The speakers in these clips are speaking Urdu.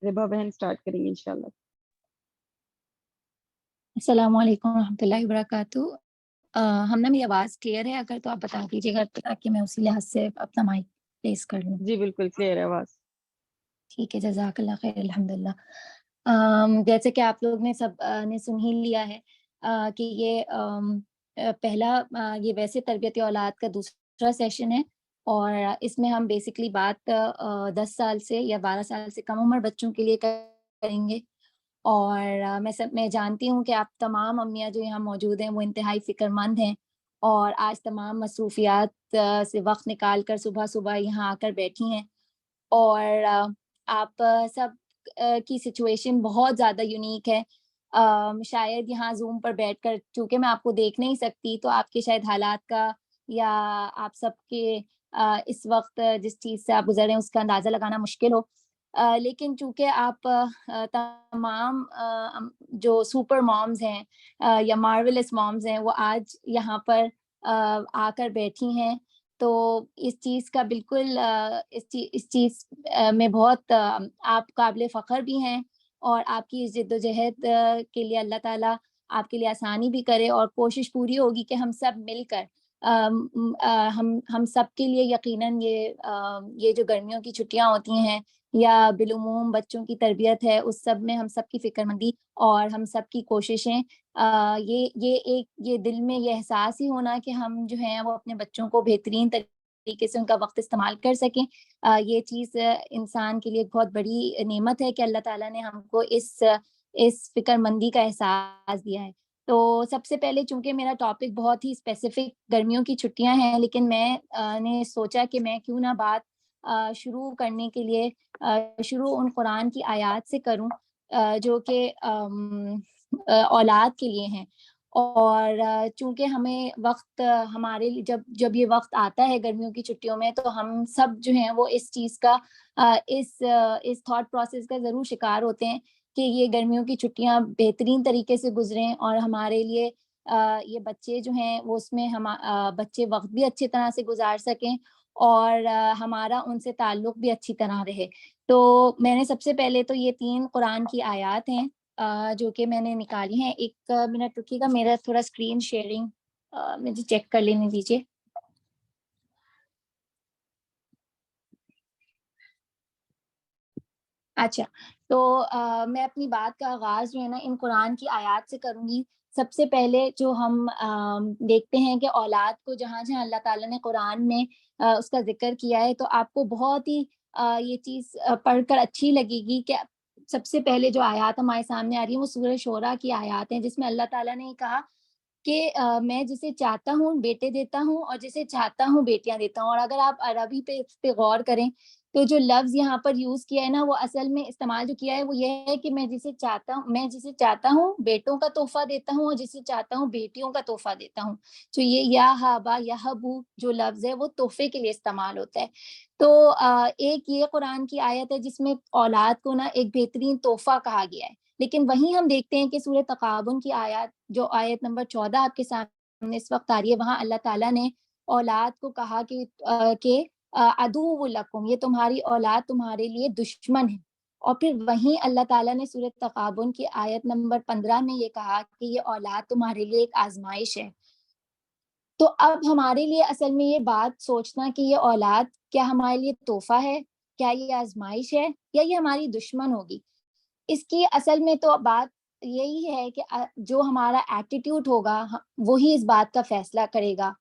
ربا بہن اسٹارٹ کریں گے انشاءاللہ. السلام علیکم ورحمۃ اللہ وبرکاتہ. ہم نا میری آواز کلیئر ہے؟ اگر تو آپ بتا دیجیے گا تاکہ میں اسی لحاظ سے اپنا مائک پلیس کر لوں. جی بالکل کلیئر ہے آواز. ٹھیک ہے، جزاک اللہ خیر. الحمدللہ. جیسے کہ آپ لوگ نے سب نے سن ہی لیا ہے کہ یہ پہلا یہ ویسے تربیت اولاد کا دوسرا سیشن ہے، اور اس میں ہم بیسکلی بات 10 سال سے یا 12 سال سے کم عمر بچوں کے لیے کریں گے. اور میں جانتی ہوں کہ آپ تمام امیاں جو یہاں موجود ہیں وہ انتہائی فکر مند ہیں، اور آج تمام مصروفیات سے وقت نکال کر صبح صبح یہاں آ کر بیٹھی ہیں. اور آپ سب کی سچویشن بہت زیادہ یونیک ہے. شاید یہاں زوم پر بیٹھ کر، چونکہ میں آپ کو دیکھ نہیں سکتی، تو آپ کے شاید حالات کا یا آپ سب کے اس وقت جس چیز سے آپ گزر رہے ہیں اس کا اندازہ لگانا مشکل ہو. لیکن چونکہ آپ تمام جو سپر مومز ہیں یا مارولس مومز ہیں وہ آج یہاں پر آ کر بیٹھی ہیں، تو اس چیز کا بالکل اس چیز میں بہت آپ قابل فخر بھی ہیں، اور آپ کی اس جد و جہد کے لیے اللہ تعالیٰ آپ کے لیے آسانی بھی کرے، اور کوشش پوری ہوگی کہ ہم سب مل کر ہم سب کے لیے یقیناً یہ جو گرمیوں کی چھٹیاں ہوتی ہیں یا بالعموم بچوں کی تربیت ہے، اس سب میں ہم سب کی فکر مندی اور ہم سب کی کوششیں، یہ دل میں یہ احساس ہی ہونا کہ ہم جو ہیں وہ اپنے بچوں کو بہترین طریقے سے ان کا وقت استعمال کر سکیں. یہ چیز انسان کے لیے بہت بڑی نعمت ہے کہ اللہ تعالیٰ نے ہم کو اس فکر مندی کا احساس دیا ہے. تو سب سے پہلے چونکہ میرا ٹاپک بہت ہی اسپیسیفک گرمیوں کی چھٹیاں ہیں، لیکن میں نے سوچا کہ میں کیوں نہ بات شروع کرنے کے لیے شروع ان قرآن کی آیات سے کروں جو کہ اولاد کے لیے ہیں. اور چونکہ ہمیں وقت ہمارے لیے جب یہ وقت آتا ہے گرمیوں کی چھٹیوں میں، تو ہم سب جو ہیں وہ اس چیز کا اس تھاٹ پروسیس کا ضرور شکار ہوتے ہیں کہ یہ گرمیوں کی چھٹیاں بہترین طریقے سے گزریں، اور ہمارے لیے یہ بچے جو ہیں وہ اس میں بچے وقت بھی اچھی طرح سے گزار سکیں، اور ہمارا ان سے تعلق بھی اچھی طرح رہے. تو میں نے سب سے پہلے تو یہ 3 قرآن کی آیات ہیں جو کہ میں نے نکالی ہیں. 1 منٹ رکیے گا، میرا تھوڑا اسکرین شیئرنگ مجھے چیک کر لینے دیجیے. اچھا، تو میں اپنی بات کا آغاز جو ہے نا ان قرآن کی آیات سے کروں گی. سب سے پہلے جو ہم دیکھتے ہیں کہ اولاد کو جہاں جہاں اللہ تعالیٰ نے قرآن میں اس کا ذکر کیا ہے، تو آپ کو بہت ہی یہ چیز پڑھ کر اچھی لگے گی کہ سب سے پہلے جو آیات ہمارے سامنے آ رہی ہیں وہ سورہ شعراء کی آیات ہیں، جس میں اللہ تعالیٰ نے کہا کہ میں جسے چاہتا ہوں بیٹے دیتا ہوں اور جسے چاہتا ہوں بیٹیاں دیتا ہوں. اور اگر آپ عربی پہ غور کریں تو جو لفظ یہاں پر یوز کیا ہے نا، وہ اصل میں استعمال جو کیا ہے وہ یہ ہے کہ میں جسے چاہتا ہوں بیٹوں کا تحفہ دیتا ہوں اور جسے چاہتا ہوں بیٹیوں کا تحفہ دیتا ہوں. تو یہ یا ہابا یا ہبو جو لفظ ہے وہ تحفے کے لیے استعمال ہوتا ہے. تو ایک یہ قرآن کی آیت ہے جس میں اولاد کو نا ایک بہترین تحفہ کہا گیا ہے. لیکن وہیں ہم دیکھتے ہیں کہ سورہ تغابن کی آیات جو آیت نمبر 14 آپ کے سامنے اس وقت آ رہی ہے، وہاں اللہ تعالیٰ نے اولاد کو کہا کہ عدو لکم، یہ تمہاری اولاد تمہارے لیے دشمن ہے. اور پھر وہیں اللہ تعالیٰ نے سورۃ تغابن کی آیت نمبر 15 میں یہ کہا کہ یہ اولاد تمہارے لیے ایک آزمائش ہے. تو اب ہمارے لیے اصل میں یہ بات سوچنا کہ یہ اولاد کیا ہمارے لیے تحفہ ہے، کیا یہ آزمائش ہے، یا یہ ہماری دشمن ہوگی، اس کی اصل میں تو بات یہی ہے کہ جو ہمارا ایٹیٹیوڈ ہوگا وہی اس بات کا فیصلہ کرے گا.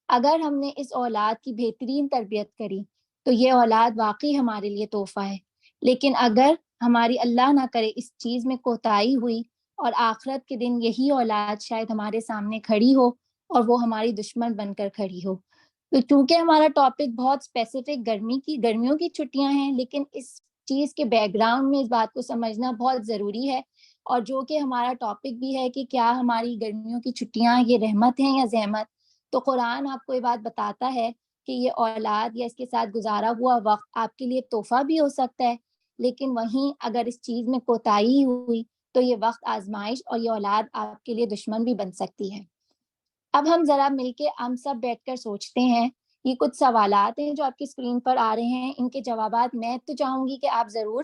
اگر ہم نے اس اولاد کی بہترین تربیت کری تو یہ اولاد واقعی ہمارے لیے تحفہ ہے. لیکن اگر ہماری اللہ نہ کرے اس چیز میں کوتاہی ہوئی اور آخرت کے دن یہی اولاد شاید ہمارے سامنے کھڑی ہو اور وہ ہماری دشمن بن کر کھڑی ہو. تو چونکہ ہمارا ٹاپک بہت اسپیسیفک گرمیوں کی چھٹیاں ہیں، لیکن اس چیز کے بیک گراؤنڈ میں اس بات کو سمجھنا بہت ضروری ہے، اور جو کہ ہمارا ٹاپک بھی ہے کہ کیا ہماری گرمیوں کی چھٹیاں یہ رحمت ہیں یا زحمت. تو قرآن آپ کو یہ بات بتاتا ہے کہ یہ اولاد یا اس کے ساتھ گزارا ہوا وقت آپ کے لیے تحفہ بھی ہو سکتا ہے، لیکن وہیں اگر اس چیز میں کوتاہی ہوئی تو یہ وقت آزمائش اور یہ اولاد آپ کے لیے دشمن بھی بن سکتی ہے. اب ہم ذرا مل کے ہم سب بیٹھ کر سوچتے ہیں. یہ کچھ سوالات ہیں جو آپ کی اسکرین پر آ رہے ہیں، ان کے جوابات میں تو چاہوں گی کہ آپ ضرور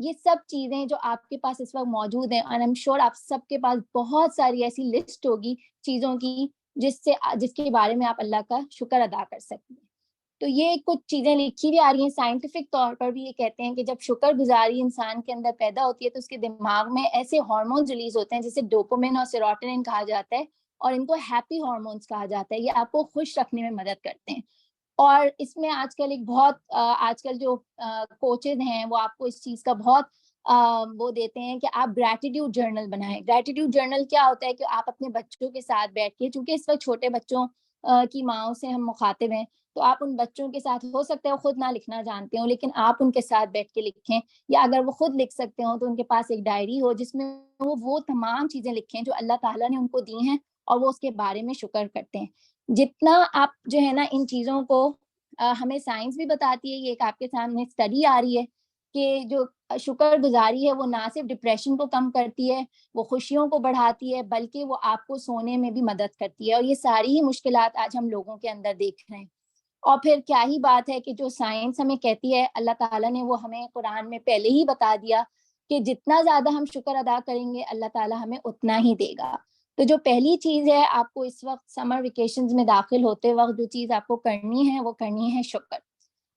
یہ سب چیزیں جو آپ کے پاس اس وقت موجود ہیں، and I'm sure آپ سب کے پاس بہت ساری ایسی لسٹ ہوگی چیزوں کی جس کے بارے میں آپ اللہ کا شکر ادا کر سکتے ہیں. تو یہ کچھ چیزیں لکھی ہوئی آ رہی ہیں. سائنٹیفک طور پر بھی یہ کہتے ہیں کہ جب شکر گزاری انسان کے اندر پیدا ہوتی ہے تو اس کے دماغ میں ایسے ہارمونز ریلیز ہوتے ہیں جسے ڈوپامین اور سیروٹونن کہا جاتا ہے، اور ان کو ہیپی ہارمونز کہا جاتا ہے. یہ آپ کو خوش رکھنے میں مدد کرتے ہیں. اور اس میں آج کل آج کل جو کوچز ہیں وہ آپ کو اس چیز کا بہت وہ دیتے ہیں کہ آپ گریٹیٹیوڈ جرنل بنائیں. گریٹیٹیوڈ جرنل کیا ہوتا ہے کہ آپ اپنے بچوں کے ساتھ بیٹھ کے، چونکہ اس وقت چھوٹے بچوں کی ماؤں سے ہم مخاطب ہیں، تو آپ ان بچوں کے ساتھ، ہو سکتا ہے وہ خود نہ لکھنا جانتے ہوں لیکن آپ ان کے ساتھ بیٹھ کے لکھیں، یا اگر وہ خود لکھ سکتے ہوں تو ان کے پاس ایک ڈائری ہو جس میں وہ تمام چیزیں لکھیں جو اللہ تعالیٰ نے ان کو دی ہیں اور وہ اس کے بارے میں شکر کرتے ہیں. جتنا آپ جو ہے نا ان چیزوں کو، ہمیں سائنس بھی بتاتی ہے، یہ ایک آپ کے سامنے اسٹڈی آ رہی ہے کہ جو شکر گزاری ہے وہ نہ صرف ڈپریشن کو کم کرتی ہے، وہ خوشیوں کو بڑھاتی ہے، بلکہ وہ آپ کو سونے میں بھی مدد کرتی ہے. اور یہ ساری ہی مشکلات آج ہم لوگوں کے اندر دیکھ رہے ہیں. اور پھر کیا ہی بات ہے کہ جو سائنس ہمیں کہتی ہے، اللہ تعالیٰ نے وہ ہمیں قرآن میں پہلے ہی بتا دیا کہ جتنا زیادہ ہم شکر ادا کریں گے اللہ تعالیٰ ہمیں اتنا ہی دے گا. تو جو پہلی چیز ہے آپ کو اس وقت سمر ویکیشنز میں داخل ہوتے وقت جو چیز آپ کو کرنی ہے وہ کرنی ہے شکر.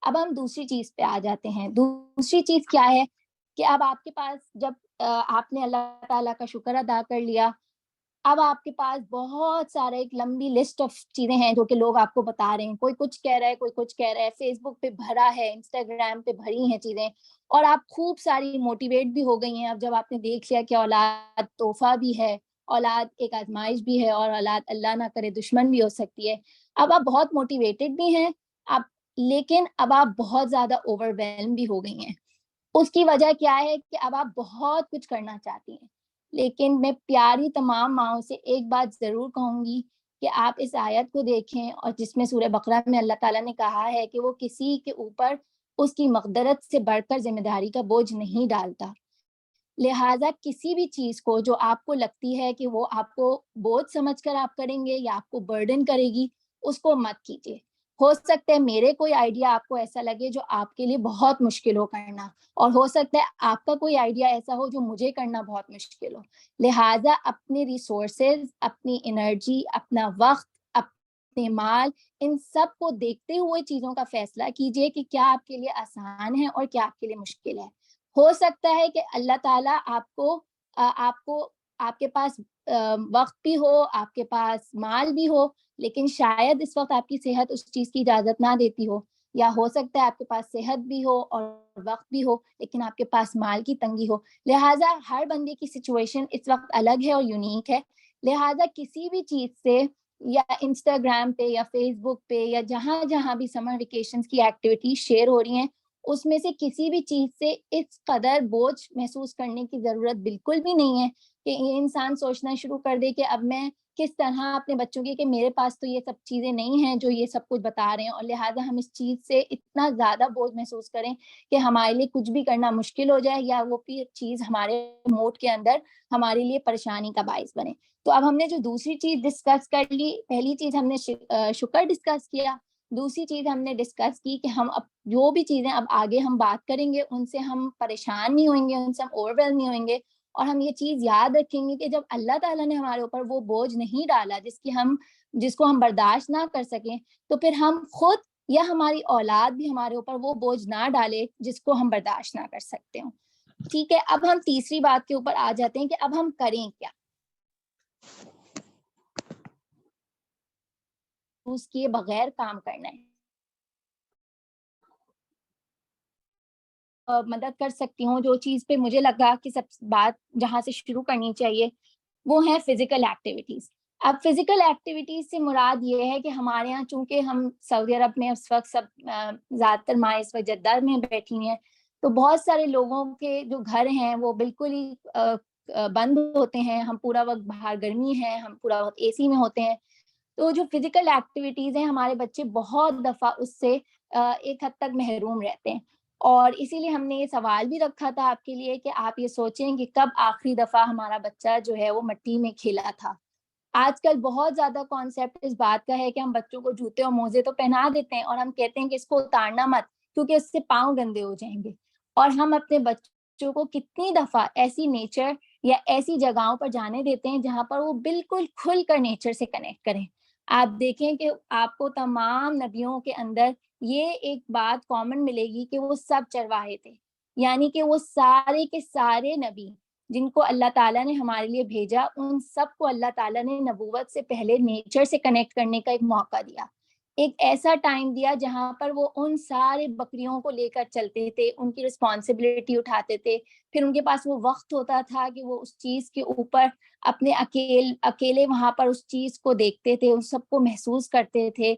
اب ہم دوسری چیز پہ آ جاتے ہیں. دوسری چیز کیا ہے کہ اب آپ کے پاس جب آپ نے اللہ تعالیٰ کا شکر ادا کر لیا، اب آپ کے پاس بہت سارے ایک لمبی لسٹ آف چیزیں ہیں جو کہ لوگ آپ کو بتا رہے ہیں. کوئی کچھ کہہ رہا ہے، کوئی کچھ کہہ رہا ہے، فیس بک پہ بھرا ہے، انسٹاگرام پہ بھری ہیں چیزیں، اور آپ خوب ساری موٹیویٹ بھی ہو گئی ہیں. اب جب آپ نے دیکھ لیا کہ اولاد تحفہ بھی ہے، اولاد ایک آزمائش بھی ہے، اور اولاد اللہ نہ کرے دشمن بھی ہو سکتی ہے، اب آپ بہت موٹیویٹڈ بھی ہیں آپ، لیکن اب آپ بہت زیادہ اوور ویلم بھی ہو گئی ہیں. اس کی وجہ کیا ہے کہ اب آپ بہت کچھ کرنا چاہتی ہیں. لیکن میں پیاری تمام ماؤں سے ایک بات ضرور کہوں گی کہ آپ اس آیت کو دیکھیں، اور جس میں سورہ بقرہ میں اللہ تعالیٰ نے کہا ہے کہ وہ کسی کے اوپر اس کی مقدرت سے بڑھ کر ذمہ داری کا بوجھ نہیں ڈالتا. لہٰذا کسی بھی چیز کو جو آپ کو لگتی ہے کہ وہ آپ کو بوجھ سمجھ کر آپ کریں گے یا آپ کو برڈن کرے گی، اس کو مت کیجیے. ہو سکتا ہے میرے کوئی آئیڈیا آپ کو ایسا لگے جو آپ کے لیے بہت مشکل ہو کرنا، اور ہو سکتا ہے آپ کا کوئی آئیڈیا ایسا ہو جو مجھے کرنا بہت مشکل ہو. لہٰذا اپنے ریسورسز، اپنی انرجی، اپنا وقت، اپنے مال، ان سب کو دیکھتے ہوئے چیزوں کا فیصلہ کیجیے کہ کیا آپ کے لیے آسان ہے اور کیا آپ کے لیے مشکل ہے. ہو سکتا ہے کہ اللہ تعالیٰ آپ کے پاس وقت بھی ہو، آپ کے پاس مال بھی ہو، لیکن شاید اس وقت آپ کی صحت اس چیز کی اجازت نہ دیتی ہو، یا ہو سکتا ہے آپ کے پاس صحت بھی ہو اور وقت بھی ہو لیکن آپ کے پاس مال کی تنگی ہو. لہٰذا ہر بندے کی سچویشن اس وقت الگ ہے اور یونیک ہے. لہٰذا کسی بھی چیز سے، یا انسٹاگرام پہ یا فیس بک پہ یا جہاں جہاں بھی سمر ویکیشنز کی ایکٹیویٹیز شیئر ہو رہی ہیں، اس میں سے کسی بھی چیز سے اس قدر بوجھ محسوس کرنے کی ضرورت بالکل بھی نہیں ہے کہ یہ انسان سوچنا شروع کر دے کہ اب میں کس طرح اپنے بچوں کی، کہ میرے پاس تو یہ سب چیزیں نہیں ہیں جو یہ سب کچھ بتا رہے ہیں، اور لہٰذا ہم اس چیز سے اتنا زیادہ بوجھ محسوس کریں کہ ہمارے لیے کچھ بھی کرنا مشکل ہو جائے، یا وہ پھر چیز ہمارے موڈ کے اندر ہمارے لیے پریشانی کا باعث بنے. تو اب ہم نے جو دوسری چیز ڈسکس کر لی، پہلی چیز ہم نے شکر ڈسکس کیا، دوسری چیز ہم نے ڈسکس کی کہ ہم اب جو بھی چیزیں اب آگے ہم بات کریں گے ان سے ہم پریشان نہیں ہوئیں گے، ان سے ہم اوور ویلم نہیں ہوئیں گے، اور ہم یہ چیز یاد رکھیں گے کہ جب اللہ تعالیٰ نے ہمارے اوپر وہ بوجھ نہیں ڈالا جس کو ہم برداشت نہ کر سکیں، تو پھر ہم خود یا ہماری اولاد بھی ہمارے اوپر وہ بوجھ نہ ڈالے جس کو ہم برداشت نہ کر سکتے ہوں. ٹھیک ہے، اب ہم تیسری بات کے اوپر آ جاتے ہیں کہ اب ہم کریں کیا. اس کے بغیر کام کرنا ہے. مدد کر سکتی ہوں، جو چیز پہ مجھے لگا کہ سب بات جہاں سے شروع کرنی چاہیے وہ ہے فزیکل ایکٹیویٹیز. اب فزیکل ایکٹیویٹیز سے مراد یہ ہے کہ ہمارے یہاں چونکہ ہم سعودی عرب میں اس وقت سب زیادہ تر مائیں اس وقت جدہ میں بیٹھی ہیں، تو بہت سارے لوگوں کے جو گھر ہیں وہ بالکل ہی بند ہوتے ہیں. ہم پورا وقت باہر گرمی ہے، ہم پورا وقت اے سی میں ہوتے ہیں. تو جو فزیکل ایکٹیویٹیز ہیں ہمارے بچے بہت دفعہ اس سے ایک حد تک محروم رہتے ہیں. اور اسی لیے ہم نے یہ سوال بھی رکھا تھا آپ کے لیے کہ آپ یہ سوچیں کہ کب آخری دفعہ ہمارا بچہ جو ہے وہ مٹی میں کھیلا تھا. آج کل بہت زیادہ کانسیپٹ اس بات کا ہے کہ ہم بچوں کو جوتے اور موزے تو پہنا دیتے ہیں اور ہم کہتے ہیں کہ اس کو اتارنا مت کیونکہ اس سے پاؤں گندے ہو جائیں گے، اور ہم اپنے بچوں بچوں کو کتنی دفعہ ایسی نیچر یا ایسی جگہوں پر جانے دیتے ہیں جہاں پر وہ بالکل کھل کر نیچر سے کنیکٹ کریں. آپ دیکھیں کہ آپ کو تمام نبیوں کے اندر یہ ایک بات کامن ملے گی کہ وہ سب چرواہے تھے. یعنی کہ وہ سارے کے سارے نبی جن کو اللہ تعالیٰ نے ہمارے لیے بھیجا، ان سب کو اللہ تعالیٰ نے نبوت سے پہلے نیچر سے کنیکٹ کرنے کا ایک موقع دیا. ایک ایسا ٹائم دیا جہاں پر وہ ان سارے بکریوں کو لے کر چلتے تھے، ان کی رسپانسبلٹی اٹھاتے تھے. پھر ان کے پاس وہ وقت ہوتا تھا کہ وہ اس چیز کے اوپر اپنے اکیلے وہاں پر اس چیز کو دیکھتے تھے، اس سب کو محسوس کرتے تھے.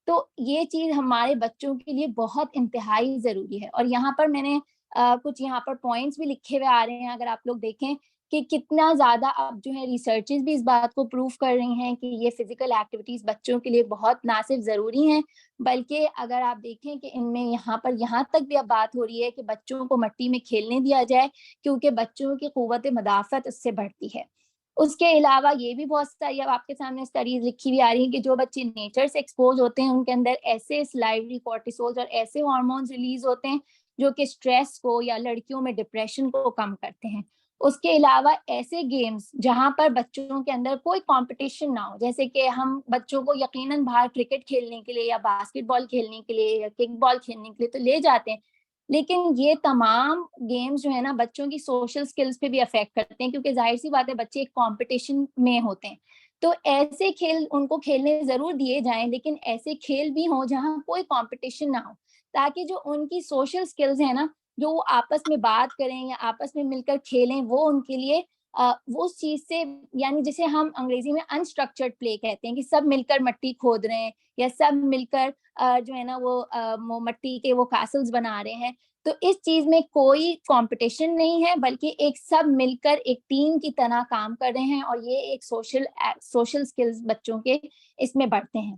تو یہ چیز ہمارے بچوں کے لیے بہت انتہائی ضروری ہے. اور یہاں پر میں نے کچھ یہاں پر پوائنٹس بھی لکھے ہوئے آ رہے ہیں، اگر آپ لوگ دیکھیں کہ کتنا زیادہ اب جو ہے ریسرچز بھی اس بات کو پروف کر رہی ہیں کہ یہ فزیکل ایکٹیویٹیز بچوں کے لیے بہت نہ صرف ضروری ہیں، بلکہ اگر آپ دیکھیں کہ ان میں یہاں تک بھی اب بات ہو رہی ہے کہ بچوں کو مٹی میں کھیلنے دیا جائے، کیونکہ بچوں کی قوت مدافعت اس سے بڑھتی ہے. اس کے علاوہ یہ بھی بہت ساری اب آپ کے سامنے اسٹڈیز لکھی ہوئی آ رہی ہیں کہ جو بچے نیچر سے ایکسپوز ہوتے ہیں ان کے اندر ایسے سلائیوری کورٹیسول اور ایسے ہارمونز ریلیز ہوتے ہیں جو کہ اسٹریس کو یا لڑکیوں میں ڈپریشن کو کم کرتے ہیں. اس کے علاوہ ایسے گیمز جہاں پر بچوں کے اندر کوئی کمپٹیشن نہ ہو، جیسے کہ ہم بچوں کو یقیناً باہر کرکٹ کھیلنے کے لیے یا باسکٹ بال کھیلنے کے لیے یا کک بال کھیلنے کے لیے تو لے جاتے ہیں، لیکن یہ تمام گیمز جو ہے نا بچوں کی سوشل سکلز پہ بھی افیکٹ کرتے ہیں، کیونکہ ظاہر سی بات ہے بچے ایک کمپٹیشن میں ہوتے ہیں. تو ایسے کھیل ان کو کھیلنے ضرور دیے جائیں، لیکن ایسے کھیل بھی ہوں جہاں کوئی کمپٹیشن نہ ہو، تاکہ جو ان کی سوشل سکلز ہیں نا، جو وہ آپس میں بات کریں یا آپس میں مل کر کھیلیں، وہ ان کے لیے وہ اس چیز سے، یعنی جسے ہم انگریزی میں انسٹرکچرڈ پلے کہتے ہیں کہ سب مل کر مٹی کھود رہے ہیں یا سب مل کر جو ہے نا وہ مٹی کے وہ کاسلز بنا رہے ہیں. تو اس چیز میں کوئی کمپٹیشن نہیں ہے، بلکہ ایک سب مل کر ایک ٹیم کی طرح کام کر رہے ہیں، اور یہ ایک سوشل سکلز بچوں کے اس میں بڑھتے ہیں.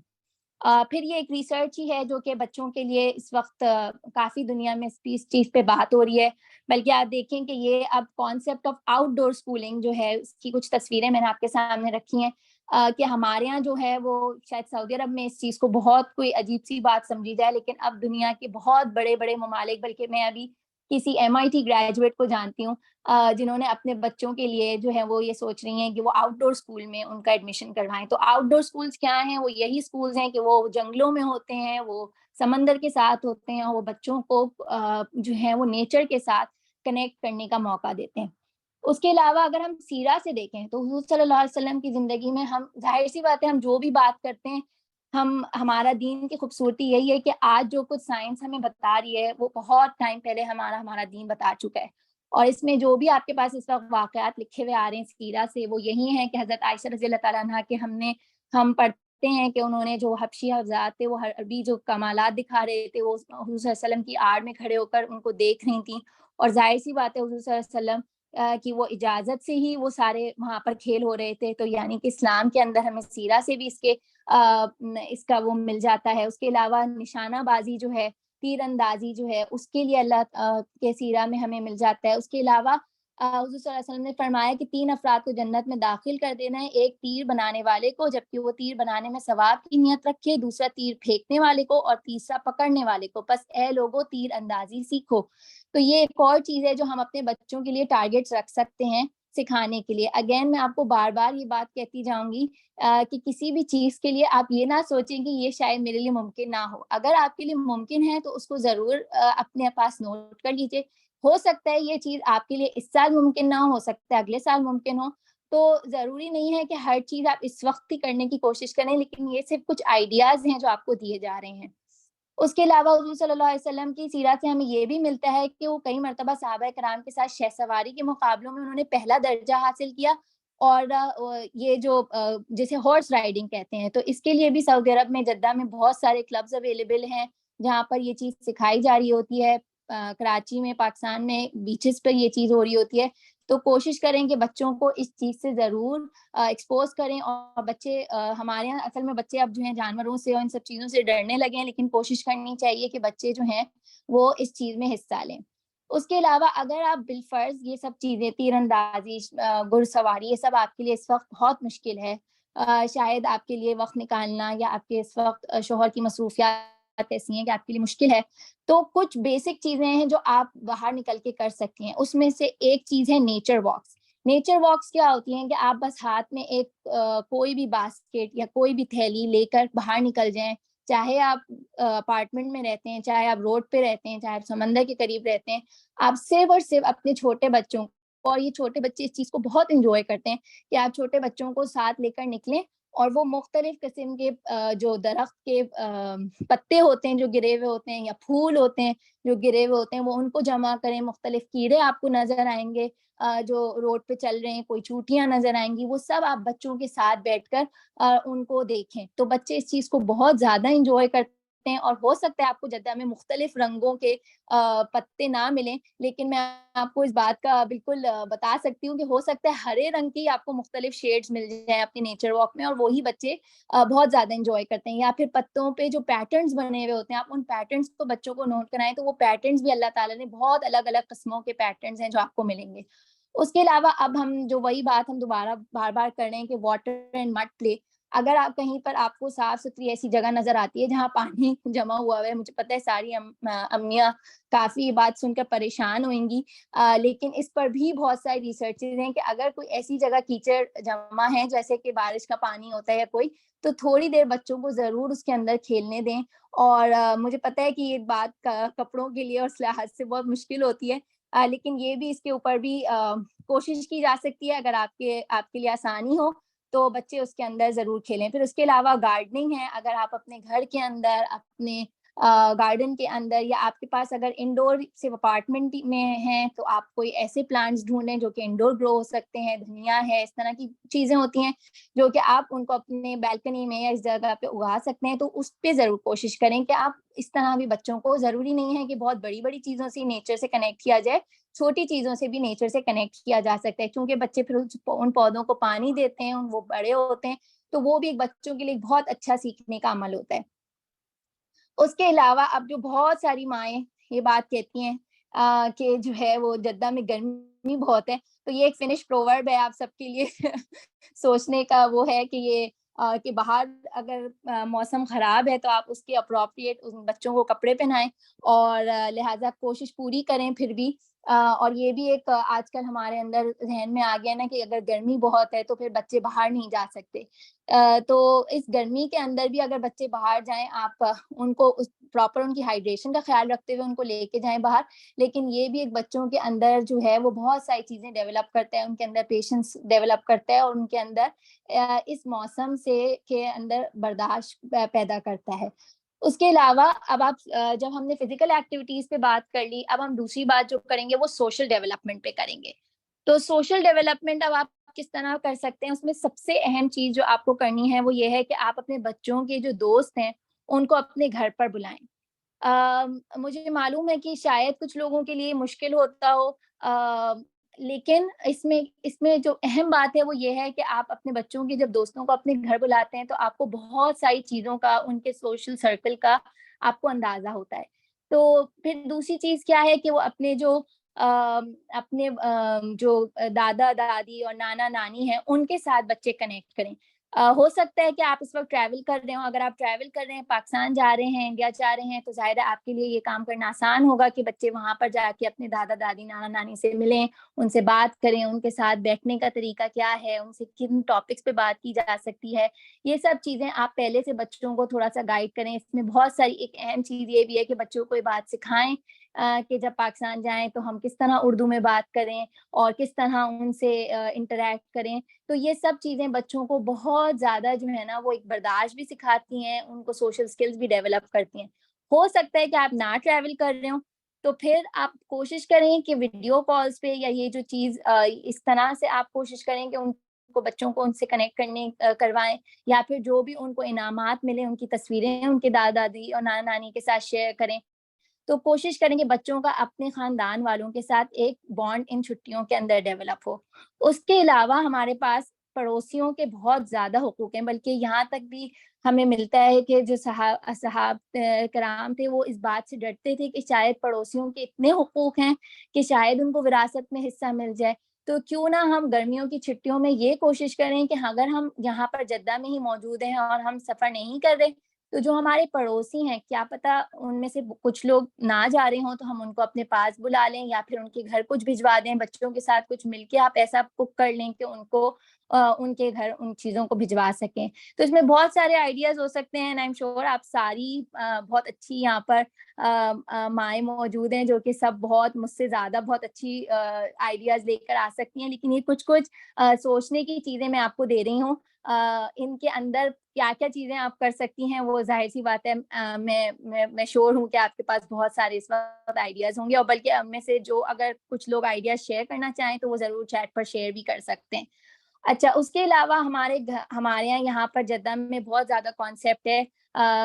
پھر یہ ایک ریسرچ ہی ہے جو کہ بچوں کے لیے اس وقت کافی دنیا میں اس چیز پہ بات ہو رہی ہے، بلکہ آپ دیکھیں کہ یہ اب concept of out door schooling جو ہے اس کی کچھ تصویریں میں نے آپ کے سامنے رکھی ہیں کہ ہمارے یہاں جو ہے وہ شاید سعودی عرب میں اس چیز کو بہت کوئی عجیب سی بات سمجھی جائے، لیکن اب دنیا کے بہت بڑے بڑے ممالک، بلکہ میں ابھی کسی MIT گریجویٹ کو جانتی ہوں جنہوں نے اپنے بچوں کے لیے جو ہے وہ یہ سوچ رہی ہیں کہ وہ آؤٹ ڈور اسکول میں ان کا ایڈمیشن کروائیں. تو آؤٹ ڈور اسکولس کیا ہیں؟ وہ یہی اسکولس ہیں کہ وہ جنگلوں میں ہوتے ہیں، وہ سمندر کے ساتھ ہوتے ہیں، وہ بچوں کو جو ہے وہ نیچر کے ساتھ کنیکٹ کرنے کا موقع دیتے ہیں. اس کے علاوہ اگر ہم سیرہ سے دیکھیں تو حضور صلی اللہ علیہ وسلم کی زندگی میں ہم ظاہر سی بات ہے ہم جو بھی بات کرتے ہیں، ہمارا دین کی خوبصورتی یہی ہے کہ آج جو کچھ سائنس ہمیں بتا رہی ہے وہ بہت ٹائم پہلے ہمارا دین بتا چکا ہے. اور اس میں جو بھی آپ کے پاس اس وقت واقعات لکھے ہوئے آ رہے ہیں سیرہ سے، وہ یہی ہیں کہ حضرت عائشہ رضی اللہ تعالیٰ عنہا کے ہم پڑھتے ہیں کہ انہوں نے جو حبشی حفظات تھے وہ عربی جو کمالات دکھا رہے تھے، وہ حضور صلی اللہ علیہ وسلم کی آڑ میں کھڑے ہو کر ان کو دیکھ رہی تھیں، اور ظاہر سی بات ہے حضور صلی اللہ علیہ وسلم کی وہ اجازت سے ہی وہ سارے وہاں پر کھیل ہو رہے تھے. تو یعنی کہ اسلام کے اندر ہمیں سیرہ سے بھی اس کا وہ مل جاتا ہے. اس کے علاوہ نشانہ بازی جو ہے، تیر اندازی جو ہے، اس کے لیے اللہ کے سیرہ میں ہمیں مل جاتا ہے. اس کے علاوہ حضور صلی اللہ علیہ وسلم نے فرمایا کہ 3 افراد کو جنت میں داخل کر دینا ہے، ایک تیر بنانے والے کو جبکہ وہ تیر بنانے میں ثواب کی نیت رکھے، دوسرا تیر پھینکنے والے کو، اور تیسرا پکڑنے والے کو. پس اے لوگوں تیر اندازی سیکھو. تو یہ ایک اور چیز ہے جو ہم اپنے بچوں کے لیے ٹارگیٹس رکھ سکتے ہیں سکھانے کے لیے. اگین میں آپ کو بار بار یہ بات کہتی جاؤں گی کہ کسی بھی چیز کے لیے آپ یہ نہ سوچیں کہ یہ شاید میرے لیے ممکن نہ ہو. اگر آپ کے لیے ممکن ہے تو اس کو ضرور اپنے پاس نوٹ کر لیجیے. ہو سکتا ہے یہ چیز آپ کے لیے اس سال ممکن نہ ہو سکتا ہے اگلے سال ممکن ہو. تو ضروری نہیں ہے کہ ہر چیز آپ اس وقت ہی کرنے کی کوشش کریں، لیکن یہ صرف کچھ آئیڈیاز ہیں جو آپ کو دیے جا رہے ہیں. اس کے علاوہ حضور صلی اللہ علیہ وسلم کی سیرت سے ہمیں یہ بھی ملتا ہے کہ وہ کئی مرتبہ صحابہ کرام کے ساتھ شہ سواری کے مقابلوں میں انہوں نے پہلا درجہ حاصل کیا. اور یہ جو جیسے ہارس رائڈنگ کہتے ہیں، تو اس کے لیے بھی سعودی عرب میں جدہ میں بہت سارے کلبز اویلیبل ہیں جہاں پر یہ چیز سکھائی جا رہی ہوتی ہے. کراچی میں، پاکستان میں بیچز پر یہ چیز ہو رہی ہوتی ہے. تو کوشش کریں کہ بچوں کو اس چیز سے ضرور ایکسپوز کریں. اور بچے ہمارے یہاں اصل میں بچے اب جو ہیں جانوروں سے اور ان سب چیزوں سے ڈرنے لگے ہیں، لیکن کوشش کرنی چاہیے کہ بچے جو ہیں وہ اس چیز میں حصہ لیں. اس کے علاوہ اگر آپ بالفرض یہ سب چیزیں تیر اندازی، گھڑ سواری، یہ سب آپ کے لیے اس وقت بہت مشکل ہے، شاید آپ کے لیے وقت نکالنا یا آپ کے اس وقت شوہر کی مصروفیات ایسی ہیں کہ آپ کے لیے مشکل ہے, تو کچھ بیسک چیزیں ہیں جو آپ باہر نکل کے کر سکتی ہیں. اس میں سے ایک چیز ہے نیچر واکس. نیچر واکس کیا ہوتی ہیں کہ آپ بس ہاتھ میں ایک کوئی بھی باسکٹ یا کوئی بھی تھیلی لے کر باہر نکل جائیں, چاہے آپ اپارٹمنٹ میں رہتے ہیں, چاہے آپ روڈ پہ رہتے ہیں, چاہے آپ سمندر کے قریب رہتے ہیں, آپ صرف اور صرف اپنے چھوٹے بچوں, اور یہ چھوٹے بچے اس چیز کو بہت انجوائے کرتے ہیں, کہ آپ چھوٹے بچوں کو ساتھ لے کر نکلیں اور وہ مختلف قسم کے جو درخت کے پتے ہوتے ہیں جو گرے ہوئے ہوتے ہیں, یا پھول ہوتے ہیں جو گرے ہوئے ہوتے ہیں, وہ ان کو جمع کریں. مختلف کیڑے آپ کو نظر آئیں گے جو روڈ پہ چل رہے ہیں, کوئی چوٹیاں نظر آئیں گی, وہ سب آپ بچوں کے ساتھ بیٹھ کر ان کو دیکھیں. تو بچے اس چیز کو بہت زیادہ انجوائے کرتے ہیں. اور ہو سکتا ہے آپ کو جدہ میں مختلف رنگوں کے پتے نہ ملیں, لیکن میں آپ کو اس بات کا بالکل بتا سکتی ہوں کہ ہو سکتا ہے ہرے رنگ کی آپ کو مختلف شیڈز مل جائیں اپنے نیچر واک میں, اور وہی بچے بہت زیادہ انجوائے کرتے ہیں. یا پھر پتوں پہ جو پیٹرنز بنے ہوئے ہوتے ہیں, آپ ان پیٹرنز کو بچوں کو نوٹ کرائیں, تو وہ پیٹرنز بھی اللہ تعالیٰ نے بہت الگ الگ قسموں کے پیٹرنز ہیں جو آپ کو ملیں گے. اس کے علاوہ اب ہم جو وہی بات ہم دوبارہ بار بار کر رہے ہیں کہ واٹر اینڈ مڈ پلے. اگر آپ کہیں پر آپ کو صاف ستھری ایسی جگہ نظر آتی ہے جہاں پانی جمع ہوا ہے, مجھے پتہ ہے ساری امیاں کافی یہ بات سن کر پریشان ہوئیں گی, لیکن اس پر بھی بہت ساری ریسرچز ہیں کہ اگر کوئی ایسی جگہ کیچڑ جمع ہے جیسے کہ بارش کا پانی ہوتا ہے یا کوئی, تو تھوڑی دیر بچوں کو ضرور اس کے اندر کھیلنے دیں. اور مجھے پتہ ہے کہ یہ بات کپڑوں کے لیے اور لحاظ سے بہت مشکل ہوتی ہے, لیکن یہ بھی اس کے اوپر بھی کوشش کی جا سکتی ہے. اگر آپ کے لیے آسانی ہو تو بچے اس کے اندر ضرور کھیلیں. پھر اس کے علاوہ گارڈننگ ہے. اگر آپ اپنے گھر کے اندر, اپنے گارڈن کے اندر, یا آپ کے پاس اگر انڈور صرف اپارٹمنٹ میں ہیں تو آپ کوئی ایسے پلانٹس ڈھونڈیں جو کہ انڈور گرو ہو سکتے ہیں. دھنیا ہے, اس طرح کی چیزیں ہوتی ہیں جو کہ آپ ان کو اپنے بالکنی میں یا اس جگہ پہ اگا سکتے ہیں. تو اس پہ ضرور کوشش کریں کہ آپ اس طرح بھی بچوں کو, ضروری نہیں ہے کہ بہت بڑی بڑی چیزوں سے نیچر سے کنیکٹ کیا جائے, چھوٹی چیزوں سے بھی نیچر سے کنیکٹ کیا جا سکتا ہے. کیونکہ بچے پھر ان پودوں کو پانی دیتے ہیں, وہ بڑے ہوتے ہیں, تو وہ بھی ایک بچوں کے لیے بہت اچھا سیکھنے کا عمل ہوتا ہے. اس کے علاوہ اب جو بہت ساری مائیں یہ بات کہتی ہیں کہ جو ہے وہ جدہ میں گرمی بہت ہے, تو یہ ایک فنش پروورب ہے آپ سب کے لیے سوچنے کا, وہ ہے کہ یہ کہ باہر اگر موسم خراب ہے تو آپ اس کے اپروپریٹ بچوں کو کپڑے پہنائیں, اور لہٰذا کوشش پوری کریں پھر بھی. اور یہ بھی ایک آج کل ہمارے اندر ذہن میں آ گیا نا کہ اگر گرمی بہت ہے تو پھر بچے باہر نہیں جا سکتے, تو اس گرمی کے اندر بھی اگر بچے باہر جائیں, آپ ان کو پراپر ان کی ہائیڈریشن کا خیال رکھتے ہوئے ان کو لے کے جائیں باہر. لیکن یہ بھی ایک بچوں کے اندر جو ہے وہ بہت ساری چیزیں ڈیولپ کرتا ہے, ان کے اندر پیشنس ڈیولپ کرتا ہے, اور ان کے اندر اس موسم سے کے اندر برداشت پیدا کرتا ہے. اس کے علاوہ اب آپ جب ہم نے فزیکل ایکٹیویٹیز پہ بات کر لی, اب ہم دوسری بات جو کریں گے وہ سوشل ڈیولپمنٹ پہ کریں گے. تو سوشل ڈیولپمنٹ اب آپ کس طرح کر سکتے ہیں, اس میں سب سے اہم چیز جو آپ کو کرنی ہے وہ یہ ہے کہ آپ اپنے بچوں کے جو دوست ہیں ان کو اپنے گھر پر بلائیں. مجھے معلوم ہے کہ شاید کچھ لوگوں کے لیے مشکل ہوتا ہو, لیکن اس میں جو اہم بات ہے وہ یہ ہے کہ آپ اپنے بچوں کے جب دوستوں کو اپنے گھر بلاتے ہیں تو آپ کو بہت ساری چیزوں کا, ان کے سوشل سرکل کا آپ کو اندازہ ہوتا ہے. تو پھر دوسری چیز کیا ہے کہ وہ اپنے جو دادا دادی اور نانا نانی ہیں ان کے ساتھ بچے کنیکٹ کریں. ہو سکتا ہے کہ آپ اس وقت ٹریول کر رہے ہوں. اگر آپ ٹریول کر رہے ہیں, پاکستان جا رہے ہیں, انڈیا جا رہے ہیں, تو ظاہر ہے آپ کے لیے یہ کام کرنا آسان ہوگا کہ بچے وہاں پر جا کے اپنے دادا دادی نانا نانی سے ملیں, ان سے بات کریں, ان کے ساتھ بیٹھنے کا طریقہ کیا ہے, ان سے کن ٹاپکس پہ بات کی جا سکتی ہے. یہ سب چیزیں آپ پہلے سے بچوں کو تھوڑا سا گائیڈ کریں. اس میں بہت ساری ایک اہم چیز یہ بھی ہے کہ بچوں کو یہ بات سکھائیں کہ جب پاکستان جائیں تو ہم کس طرح اردو میں بات کریں اور کس طرح ان سے انٹریکٹ کریں. تو یہ سب چیزیں بچوں کو بہت زیادہ جو ہے نا وہ ایک برداشت بھی سکھاتی ہیں, ان کو سوشل سکلز بھی ڈیولپ کرتی ہیں. ہو سکتا ہے کہ آپ نہ ٹریول کر رہے ہوں تو پھر آپ کوشش کریں کہ ویڈیو کالز پہ یا یہ جو چیز اس طرح سے آپ کوشش کریں کہ ان کو بچوں کو ان سے کنیکٹ کروائیں, یا پھر جو بھی ان کو انعامات ملے ان کی تصویریں ان کے دادا دادی اور نانا نانی کے ساتھ شیئر کریں. تو کوشش کریں کہ بچوں کا اپنے خاندان والوں کے ساتھ ایک بانڈ ان چھٹیوں کے اندر ڈیولپ ہو. اس کے علاوہ ہمارے پاس پڑوسیوں کے بہت زیادہ حقوق ہیں, بلکہ یہاں تک بھی ہمیں ملتا ہے کہ جو صحاب کرام تھے وہ اس بات سے ڈرتے تھے کہ شاید پڑوسیوں کے اتنے حقوق ہیں کہ شاید ان کو وراثت میں حصہ مل جائے. تو کیوں نہ ہم گرمیوں کی چھٹیوں میں یہ کوشش کریں کہ اگر ہم یہاں پر جدہ میں ہی موجود ہیں اور ہم سفر نہیں کر رہے تو جو ہمارے پڑوسی ہیں کیا پتہ ان میں سے کچھ لوگ نہ جا رہے ہوں تو ہم ان کو اپنے پاس بلا لیں یا پھر ان کے گھر کچھ بھجوا دیں، بچوں کے ساتھ کچھ مل کے آپ ایسا کک کر لیں کہ ان کو ان کے گھر ان چیزوں کو بھجوا سکیں۔ تو اس میں بہت سارے آئیڈیاز ہو سکتے ہیں، اینڈ آئی ایم شیور آپ ساری بہت اچھی یہاں پر مائیں موجود ہیں جو کہ سب بہت مجھ سے زیادہ بہت اچھی آئیڈیاز لے کر آ سکتی ہیں، لیکن یہ کچھ سوچنے کی چیزیں میں آپ کو دے رہی ہوں۔ ان کے اندر کیا کیا چیزیں آپ کر سکتی ہیں وہ ظاہر سی بات ہے، میں شور ہوں کہ آپ کے پاس بہت سارے اس وقت آئیڈیاز ہوں گے، اور بلکہ ہم میں سے جو اگر کچھ لوگ آئیڈیاز شیئر کرنا چاہیں تو وہ ضرور چیٹ پر شیئر بھی کر سکتے ہیں۔ اچھا، اس کے علاوہ ہمارے یہاں پر جدہ میں بہت زیادہ کانسیپٹ ہے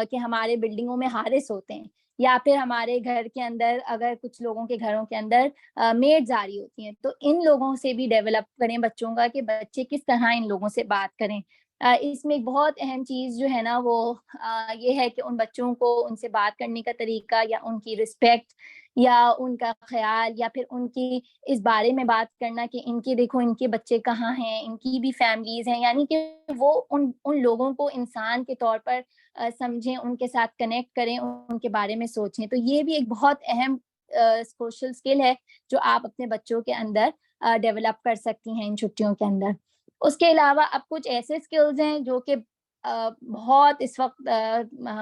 کہ ہمارے بلڈنگوں میں حارس ہوتے ہیں، یا پھر ہمارے گھر کے اندر اگر کچھ لوگوں کے گھروں کے اندر میڈ جاری ہوتی ہیں، تو ان لوگوں سے بھی ڈیولپ کریں بچوں کا کہ بچے کس طرح ان لوگوں سے بات کریں۔ اس میں ایک بہت اہم چیز جو ہے نا وہ یہ ہے کہ ان بچوں کو ان سے بات کرنے کا طریقہ یا ان کی رسپیکٹ یا ان کا خیال یا پھر ان کی اس بارے میں بات کرنا کہ ان کے دیکھو ان کے بچے کہاں ہیں، ان کی بھی فیملیز ہیں، یعنی کہ وہ ان لوگوں کو انسان کے طور پر سمجھیں، ان کے ساتھ کنیکٹ کریں، ان کے بارے میں سوچیں۔ تو یہ بھی ایک بہت اہم سوشل اسکل ہے جو آپ اپنے بچوں کے اندر ڈیولپ کر سکتی ہیں ان چھٹیوں کے اندر۔ اس کے علاوہ اب کچھ ایسے اسکلز ہیں جو کہ بہت اس وقت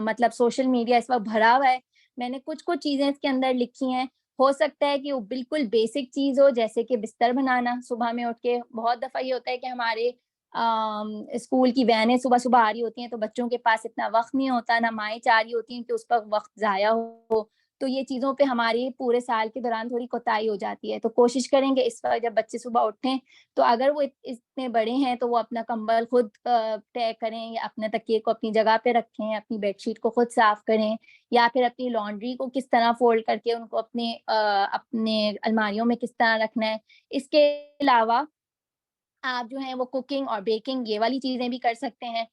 مطلب سوشل میڈیا اس وقت بھرا ہوا ہے، میں نے کچھ چیزیں اس کے اندر لکھی ہیں، ہو سکتا ہے کہ وہ بالکل بیسک چیز ہو جیسے کہ بستر بنانا صبح میں اٹھ کے۔ بہت دفعہ یہ ہوتا ہے کہ ہمارے اسکول کی وینیں صبح صبح آ رہی ہوتی ہیں تو بچوں کے پاس اتنا وقت نہیں ہوتا، نہ مائیں چاہ رہی ہوتی ہیں کہ اس پر وقت ضائع ہو، تو یہ چیزوں پہ ہماری پورے سال کے دوران تھوڑی کوتاہی ہو جاتی ہے۔ تو کوشش کریں گے اس وقت جب بچے صبح اٹھیں تو اگر وہ اتنے بڑے ہیں تو وہ اپنا کمبل خود طے کریں یا اپنے تکیے کو اپنی جگہ پہ رکھیں، اپنی بیڈ شیٹ کو خود صاف کریں، یا پھر اپنی لانڈری کو کس طرح فولڈ کر کے ان کو اپنے الماریوں میں کس طرح رکھنا ہے۔ اس کے علاوہ آپ جو ہیں وہ کوکنگ اور بیکنگ یہ والی چیزیں بھی کر سکتے ہیں۔